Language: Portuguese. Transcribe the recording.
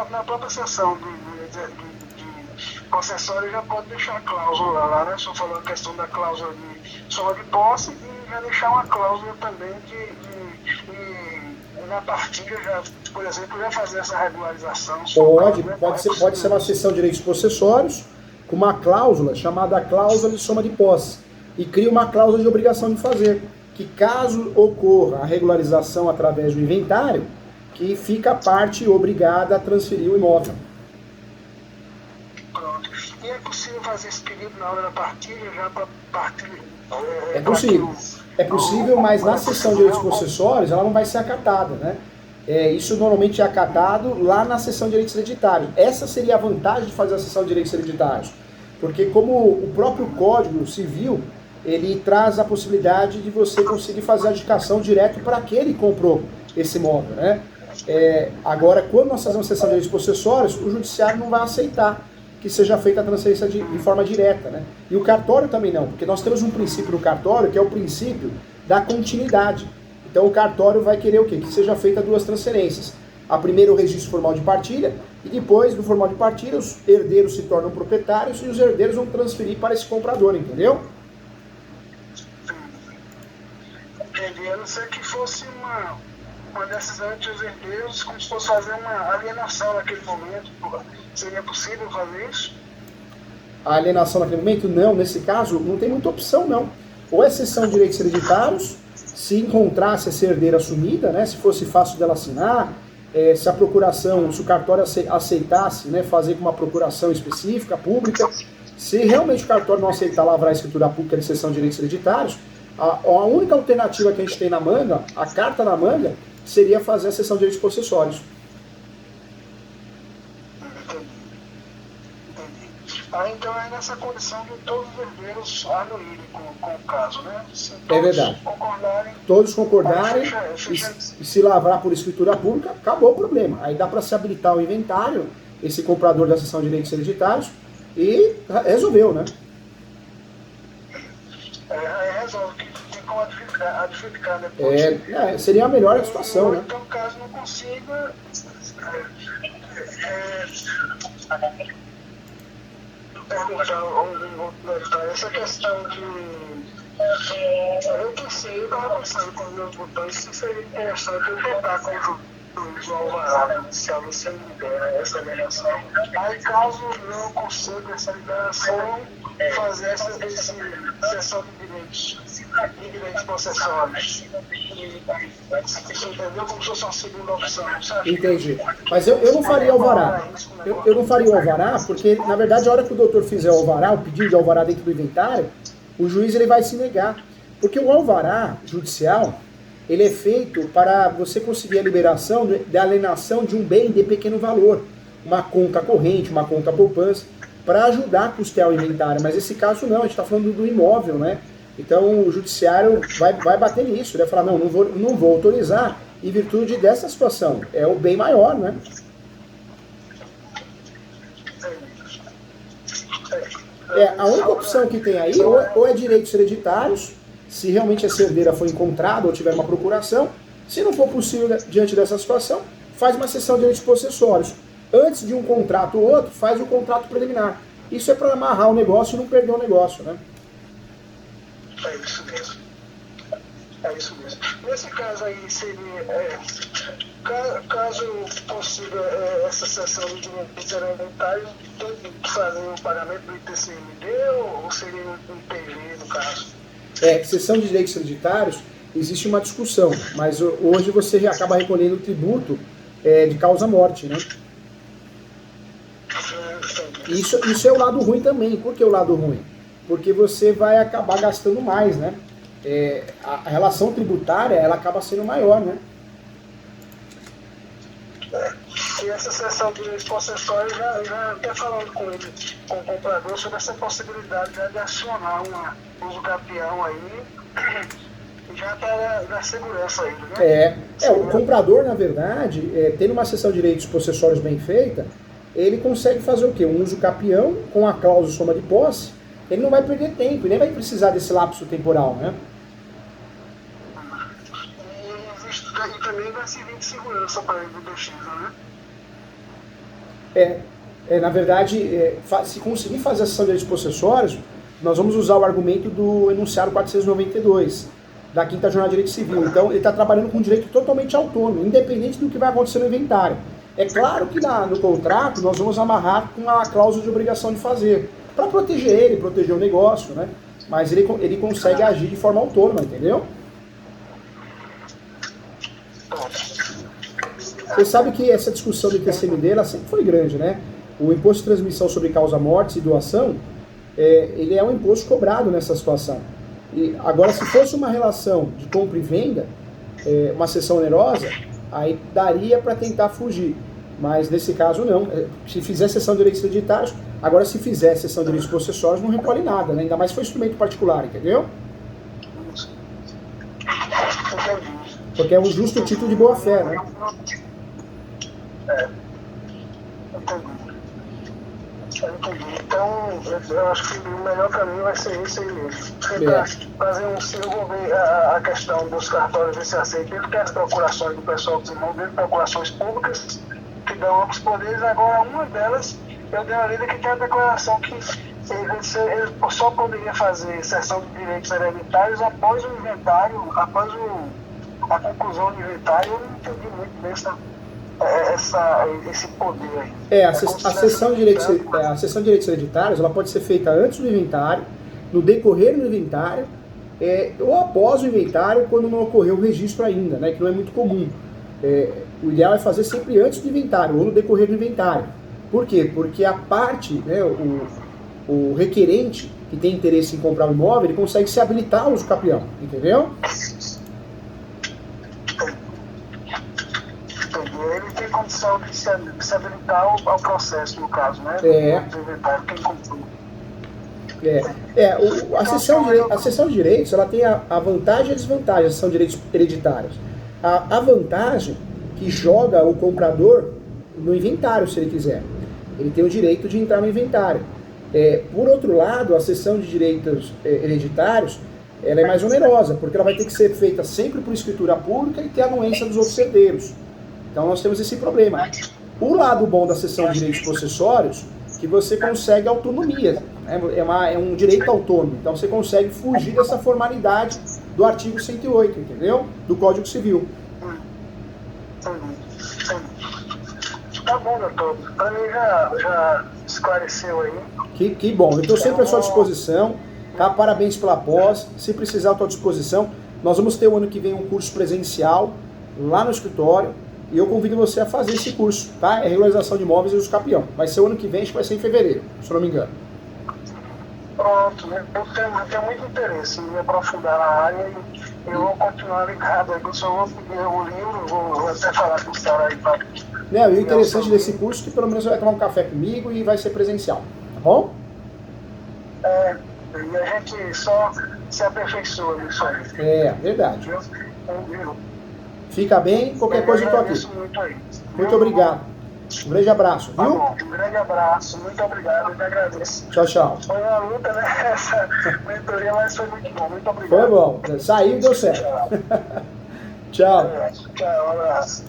Na própria seção de possessório já pode deixar a cláusula lá, né? Só falou a questão da cláusula de soma de posse e já deixar uma cláusula também na partilha, já, por exemplo, já fazer essa regularização. Pode ser uma seção de direitos possessórios com uma cláusula chamada cláusula de soma de posse e cria uma cláusula de obrigação de fazer, que caso ocorra a regularização através do inventário, que fica a parte obrigada a transferir o imóvel. Pronto. E é possível fazer esse pedido na hora da partilha, já para partilha? É possível, mas na seção de direitos possessórios ela não vai ser acatada, né? Isso normalmente é acatado lá na seção de direitos hereditários. Essa seria a vantagem de fazer a seção de direitos hereditários, porque como o próprio Código Civil, ele traz a possibilidade de você conseguir fazer a adjudicação direto para aquele que comprou esse imóvel, né? Agora, quando nós fazemos a seção de direitos possessórios, o judiciário não vai aceitar que seja feita a transferência de forma direta, né? E o cartório também não, porque nós temos um princípio no cartório que é o princípio da continuidade. Então o cartório vai querer o quê? Que seja feita duas transferências. A primeira o registro formal de partilha e depois do formal de partilha os herdeiros se tornam proprietários e os herdeiros vão transferir para esse comprador, entendeu? Entendi. A não ser que fosse uma decisão entre os herdeiros, como se fosse fazer uma alienação naquele momento. Seria possível fazer isso? A alienação naquele momento? Não, nesse caso não tem muita opção não. Ou é cessão de direitos hereditários, se encontrasse essa herdeira assumida, né, se fosse fácil dela assinar, se a procuração, se o cartório aceitasse, né, fazer com uma procuração específica, pública. Se realmente o cartório não aceitar lavrar a escritura pública de cessão de direitos hereditários, a única alternativa que a gente tem na manga, a carta na manga, seria fazer a cessão de direitos possessórios. Então é nessa condição de todos os herdeiros anuírem com o caso, né? É verdade. Todos concordarem e se lavrar por escritura pública, acabou o problema. Aí dá para se habilitar o inventário, esse comprador da cessão de direitos hereditários, e resolveu, né? Resolve, que tem como adjudicar depois. Seria a melhor situação, né? Então, caso não consiga... essa questão de... Eu estava pensando com os meus botões se seria interessante eu tentar com o juiz alvará, se você me libera essa liberação. Aí, caso não consiga essa liberação, fazer essa sessão de direitos possessórios. Você entendeu? Como se fosse uma segunda opção, sabe? Entendi. Mas eu não faria alvará. Eu não faria o alvará, porque, na verdade, a hora que o doutor fizer o alvará, o pedido de alvará dentro do inventário, o juiz ele vai se negar. Porque o alvará judicial, ele é feito para você conseguir a liberação da alienação de um bem de pequeno valor. Uma conta corrente, uma conta poupança, para ajudar a custear o inventário. Mas esse caso não, a gente está falando do imóvel, né? Então o judiciário vai bater nisso, ele vai falar, não vou autorizar, em virtude dessa situação. É o bem maior, né? A única opção que tem aí, ou é direitos hereditários, se realmente essa herdeira foi encontrada ou tiver uma procuração. Se não for possível diante dessa situação, faz uma cessão de direitos possessórios. Antes de um contrato ou outro, faz o contrato preliminar. Isso é para amarrar o negócio e não perder o negócio, né? É isso mesmo. É isso mesmo. Nesse caso aí, seria, caso possível, essa sessão de direitos hereditários, tem que fazer o pagamento do ITCMD ou seria um PG no caso? Sessão de direitos hereditários, existe uma discussão, mas hoje você acaba recolhendo o tributo de causa-morte, né? Isso é o lado ruim também. Por que o lado ruim? Porque você vai acabar gastando mais, né? A relação tributária, ela acaba sendo maior, né? E essa sessão de direitos possessórios, já até falando com ele, com o comprador, sobre essa possibilidade de acionar um uso capião aí, já para dar segurança a ele, né? O comprador, na verdade, tendo uma sessão de direitos possessórios bem feita, ele consegue fazer o quê? Um uso capião com a cláusula soma de posse. Ele não vai perder tempo, nem vai precisar desse lapso temporal, né? E também vai servir de segurança para ele do DX, né? Na verdade, se conseguir fazer a cessão de direitos possessórios, nós vamos usar o argumento do enunciado 492, da quinta jornada de direito civil. Então, ele está trabalhando com um direito totalmente autônomo, independente do que vai acontecer no inventário. É claro que no contrato nós vamos amarrar com a cláusula de obrigação de fazer, para proteger ele, proteger o negócio, né? Mas ele consegue agir de forma autônoma, entendeu? Você sabe que essa discussão do ITCMD ela sempre foi grande, né? O imposto de transmissão sobre causa-mortes e doação, ele é um imposto cobrado nessa situação. E agora, se fosse uma relação de compra e venda, uma cessão onerosa, aí daria para tentar fugir. Mas nesse caso não. Se fizer cessão de direitos hereditários, agora se fizer cessão de direitos possessórios, não recolhe nada, né? Ainda mais se for instrumento particular, entendeu? Porque é um justo título de boa-fé, né? Então, eu acho que o melhor caminho vai ser esse aí mesmo. Tentar fazer a questão dos cartórios desse aceito, ele quer as procurações do pessoal que desenvolve, procurações públicas, que dão amplos poderes. Agora, uma delas, eu dei uma lida que tem a declaração que ele só poderia fazer cessão de direitos hereditários após o inventário, após a conclusão do inventário. Eu não entendi muito bem esse poder aí. A cessão de direitos hereditários ela pode ser feita antes do inventário, no decorrer do inventário, ou após o inventário, quando não ocorreu o registro ainda, né, que não é muito comum. O ideal é fazer sempre antes do inventário, ou no decorrer do inventário. Por quê? Porque a parte, né, o requerente que tem interesse em comprar o imóvel, ele consegue se habilitar ao uso capião, entendeu? Ele tem condição de se habilitar ao processo, no caso, né? Quem comprou. A cessão de direitos ela tem a vantagem e a desvantagem, a cessão de direitos hereditários. A vantagem que joga o comprador no inventário, se ele quiser. Ele tem o direito de entrar no inventário. Por outro lado, a cessão de direitos hereditários ela é mais onerosa, porque ela vai ter que ser feita sempre por escritura pública e ter a anuência dos outros herdeiros. Então nós temos esse problema. O lado bom da cessão de direitos possessórios que você consegue autonomia. É um direito autônomo. Então você consegue fugir dessa formalidade do artigo 108, entendeu? Do Código Civil. Tá bom, doutor. Para mim já esclareceu aí. Que bom. Eu estou sempre à sua disposição. Tá? Parabéns pela pós. Se precisar, eu estou à disposição. Nós vamos ter o ano que vem um curso presencial lá no escritório. E eu convido você a fazer esse curso, tá? É regularização de imóveis e uso capião. Vai ser o ano que vem, acho que vai ser em fevereiro, se eu não me engano. Pronto, né? Eu tenho muito interesse em me aprofundar na área e eu vou continuar ligado. Eu só vou pedir o livro, vou até falar com os caras aí para... E o interessante desse curso é que pelo menos você vai tomar um café comigo e vai ser presencial, tá bom? E a gente só se aperfeiçoa nisso aí. Verdade. Fica bem, qualquer coisa eu estou aqui. Muito obrigado. Um grande abraço, viu? Um grande abraço, muito obrigado, eu te agradeço. Tchau, tchau. Foi uma luta, né? Essa mentoria, mas foi muito bom, muito obrigado. Foi bom, saiu e deu certo. Tchau. Tchau, um abraço.